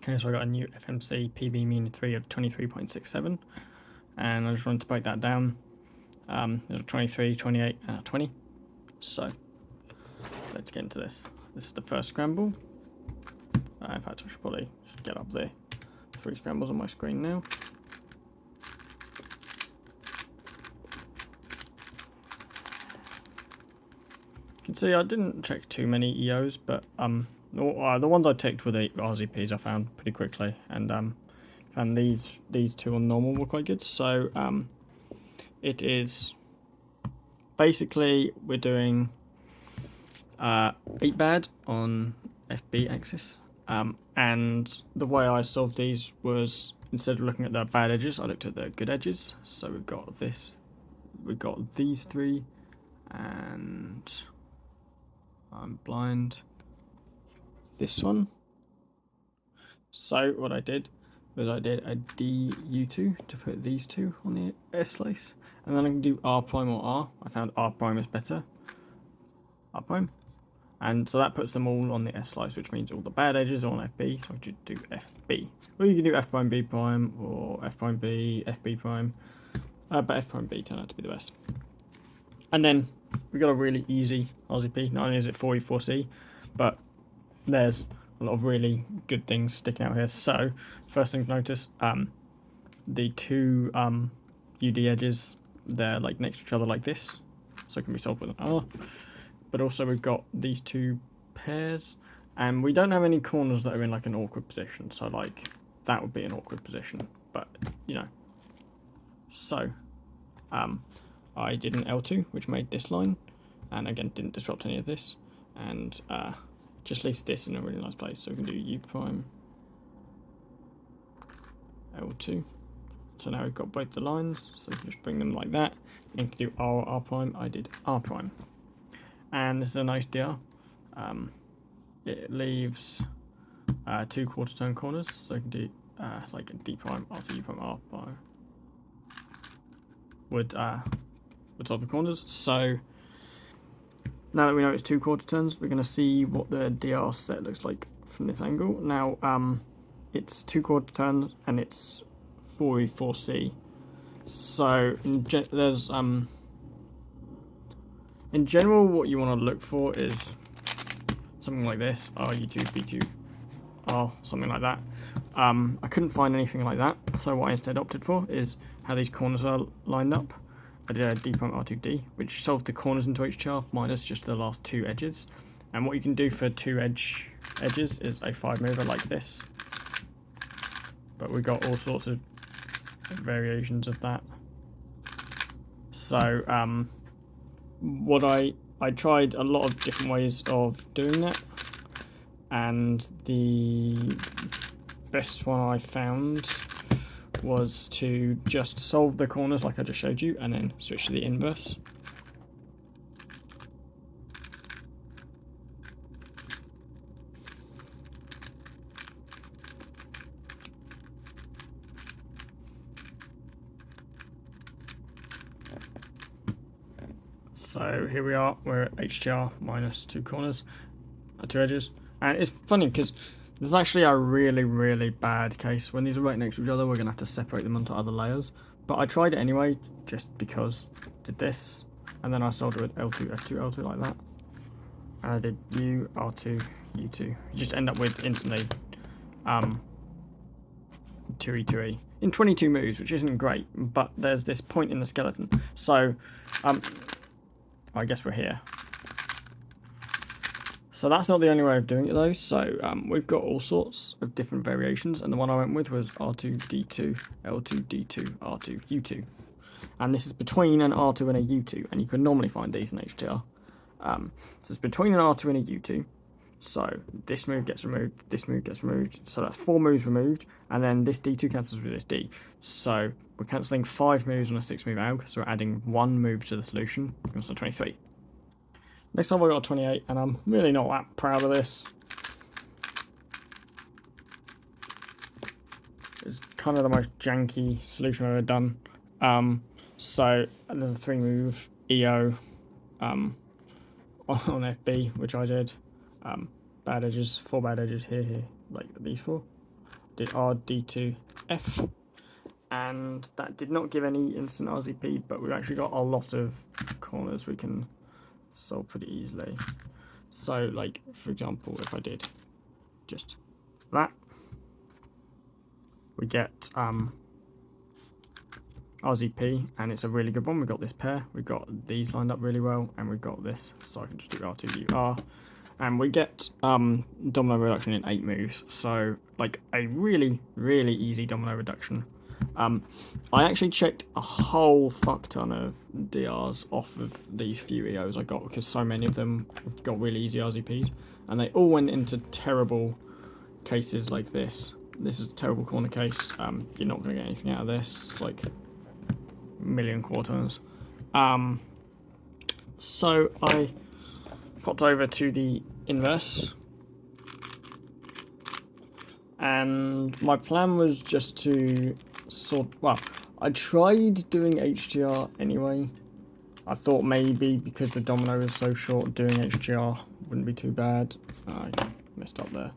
Okay, so I got a new FMC PB MO3 of 23.67, and I just wanted to break that down. There's a 23, 28, and a 20. So let's get into this. This is the first scramble. In fact, I should probably just get up there. 3 scrambles on my screen now. You can see I didn't check too many EOs, but the ones I ticked were the RZPs I found pretty quickly, and found these two on normal were quite good. So it is basically we're doing 8 bad on FB axis, and the way I solved these was instead of looking at the bad edges, I looked at the good edges. So we've got this, we've got these 3, and I'm blind. This one. So what I did was I did a DU2 to put these 2 on the S slice, and then I can do R prime or R. I found R prime is better. R prime. And so that puts them all on the S slice, which means all the bad edges are on FB. So I should do FB. Or you can do F prime B prime or F prime B, FB prime. But F prime B turned out to be the best. And then we got a really easy RZP. Not only is it 44C, but there's a lot of really good things sticking out here. So first thing to notice, the 2 UD edges, they're like next to each other like this, so it can be solved with an R. But also we've got these 2 pairs, and we don't have any corners that are in like an awkward position, so like that would be an awkward position, but you know. So I did an L2 which made this line, and again didn't disrupt any of this, and just leaves this in a really nice place. So we can do U prime L2. So now we've got both the lines, so we can just bring them like that. And you can do R or R prime. I did R prime. And this is a nice DR. It leaves 2 quarter turn corners, so I can do like a D prime, R2, U prime, R prime would solve the corners. So now that we know it's 2 quarter turns, we're going to see what the DR set looks like from this angle. Now it's 2 quarter turns and it's 4E4C. So there's in general, what you want to look for is something like this, RU2, B2, R, something like that. I couldn't find anything like that, so what I instead opted for is how these corners are lined up. I did a D prime R2D, which solved the corners into HTR minus just the last 2 edges. And what you can do for 2 edges is a 5 mover like this. But we've got all sorts of variations of that. So what I tried a lot of different ways of doing that, and the best one I found was to just solve the corners like I just showed you and then switch to the inverse. So here we are, we're at HTR minus 2 corners, 2 edges. And it's funny because there's actually a really, really bad case. When these are right next to each other, we're going to have to separate them onto other layers. But I tried it anyway, just because. Did this, and then I solved it with L2, F2, L2 like that. And I did U, R2, U2. You just end up with instantly 2E, 2E. In 22 moves, which isn't great, but there's this point in the skeleton. So, I guess we're here. So that's not the only way of doing it though. So we've got all sorts of different variations, and the one I went with was R2, D2, L2, D2, R2, U2. And this is between an R2 and a U2, and you can normally find these in HTR. So it's between an R2 and a U2. So this move gets removed, this move gets removed. So that's 4 moves removed, and then this D2 cancels with this D. So we're cancelling 5 moves on a 6 move AUG, so we're adding 1 move to the solution. It's on 23. Next time I got a 28, and I'm really not that proud of this. It's kind of the most janky solution I've ever done. So there's a 3 move EO on FB, which I did. Bad edges, 4 bad edges here, like these 4. did R, D2, F, and that did not give any instant RZP, but we've actually got a lot of corners we can solve pretty easily. So, like, for example, if I did just that, we get RZP, and it's a really good one. We've got this pair, we've got these lined up really well, and we've got this, so I can just do R2UR, and we get domino reduction in 8 moves, so like a really, really easy domino reduction. I actually checked a whole fuck ton of DRs off of these few EOs I got, because so many of them got really easy RZPs, and they all went into terrible cases like this. This is a terrible corner case. You're not going to get anything out of this. It's like million quarters. So I popped over to the inverse, and my plan was just to well, I tried doing HGR anyway. I thought maybe because the domino is so short, doing HGR wouldn't be too bad. I messed up there.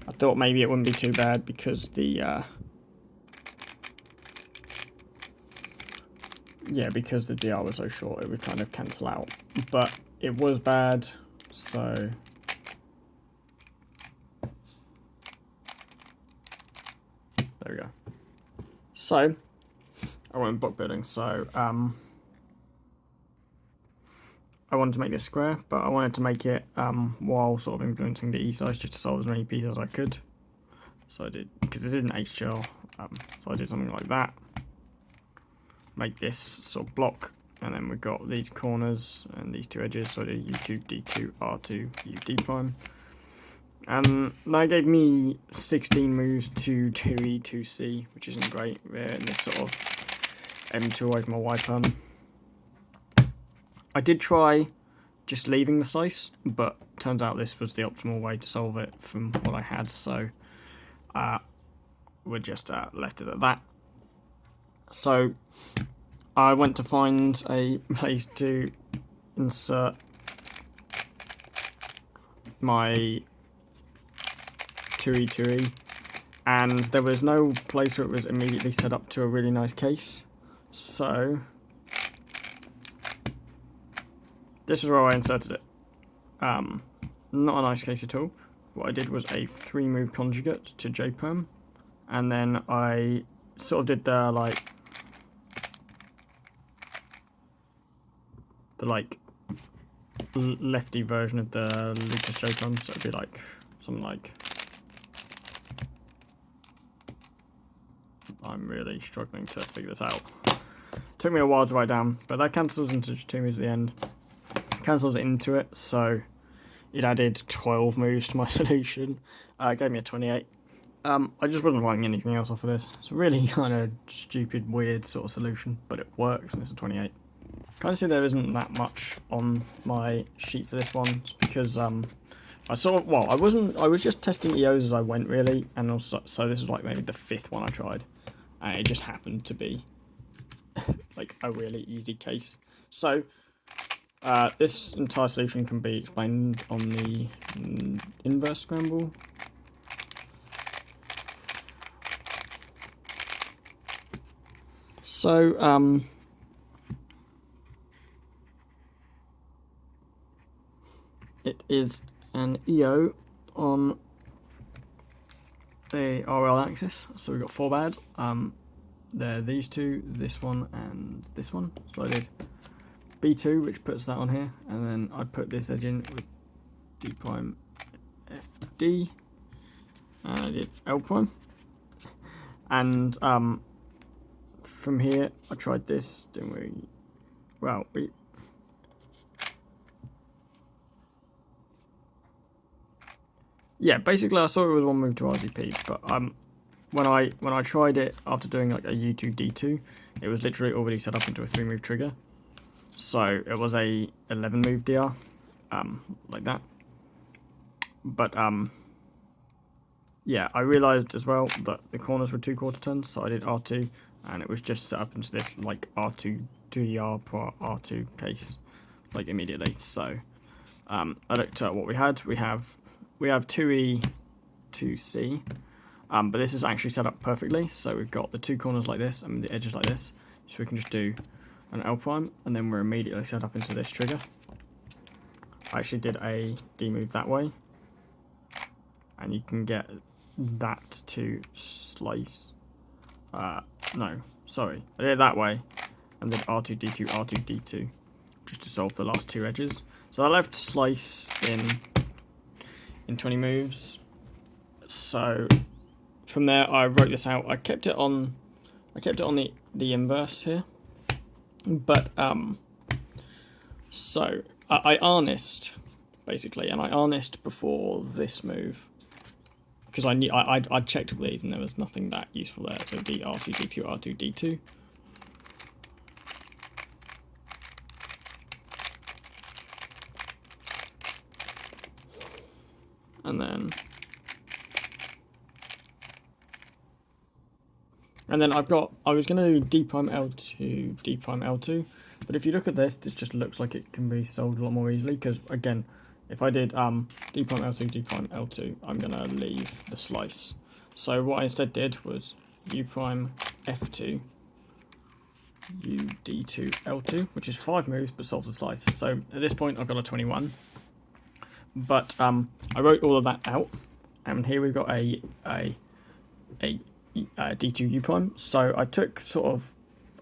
I thought maybe it wouldn't be too bad because the yeah, because the DR was so short, it would kind of cancel out. But it was bad, so there we go. So I went block building. So I wanted to make this square, but I wanted to make it while sort of influencing the E size, just to solve as many pieces as I could. So I did, because this isn't HGL, so I did something like that. Make this sort of block, and then we've got these corners and these two edges, so I did U2, D2, R2, U, D prime. And that gave me 16 moves to 2E, 2C, which isn't great. We're in this sort of M2 away from a Y perm. I did try just leaving the slice, but turns out this was the optimal way to solve it from what I had, so we're just left it at that. So I went to find a place to insert my 2E, 2E, and there was no place where it was immediately set up to a really nice case, so this is where I inserted it. Not a nice case at all. What I did was a 3-move conjugate to J-perm, and then I sort of did the lefty version of the Lucas J-perm, so it'd be like something like, I'm really struggling to figure this out. Took me a while to write down, but that cancels into just 2 moves at the end. Cancels into it, so it added 12 moves to my solution. It gave me a 28. I just wasn't writing anything else off of this. It's a really kind of stupid, weird sort of solution, but it works, and it's a 28. Kind of see there isn't that much on my sheet for this one, just because I sort of, well, I was just testing EOs as I went, really, and also, so this is like maybe the 5th one I tried, and it just happened to be like a really easy case. So this entire solution can be explained on the inverse scramble. So it is an EO on the RL axis, so we've got 4 bad. There are these two, this one, and this one. So I did B2, which puts that on here, and then I put this edge in with D prime FD, and I did L prime. And from here, I tried this, didn't we? Well, yeah, basically I saw it was 1 move to RZP, but when I tried it after doing like a U2 D2, it was literally already set up into a 3-move trigger. So it was a 11-move DR, like that. But yeah, I realised as well that the corners were 2/4 turns, so I did R2, and it was just set up into this like R2 2DR per R2 case, like immediately. So I looked at what we had. We have 2E, 2C. But this is actually set up perfectly. So we've got the two corners like this and the edges like this. So we can just do an L prime, and then we're immediately set up into this trigger. I actually did a D move that way, and you can get that to slice. No, sorry, I did it that way, and then R2, D2, R2, D2, just to solve the last two edges. So I left slice in 20 moves. So from there, I wrote this out. I kept it on the inverse here, but so I harnessed basically, and I harnessed before this move because I checked all these and there was nothing that useful there. So D R2 D2 R2 D2. And then I was going to do D prime L2, D prime L2, but if you look at this just looks like it can be solved a lot more easily, because again, if I did D prime L2, D prime L2, I'm going to leave the slice. So what I instead did was U prime F2, U D2 L2, which is 5 moves but solves the slice. So at this point I've got a 21, but I wrote all of that out, and here we've got a D2 U prime. So I took sort of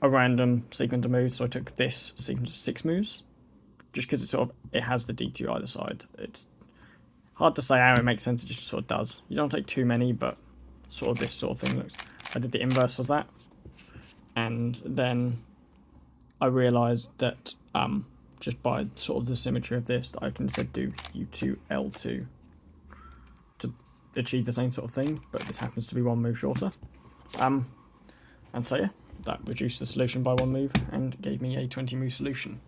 a random sequence of moves. So I took this sequence of 6 moves, just because it has the D2 either side. It's hard to say how it makes sense. It just sort of does. You don't take too many, but sort of this sort of thing looks. I did the inverse of that, and then I realised that just by sort of the symmetry of this, that I can instead do U2 L2 to achieve the same sort of thing, but this happens to be 1 move shorter. And so yeah, that reduced the solution by 1 move and gave me a 20 move solution.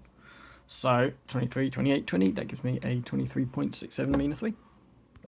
So 23, 28, 20, that gives me a 23.67 mean of 3.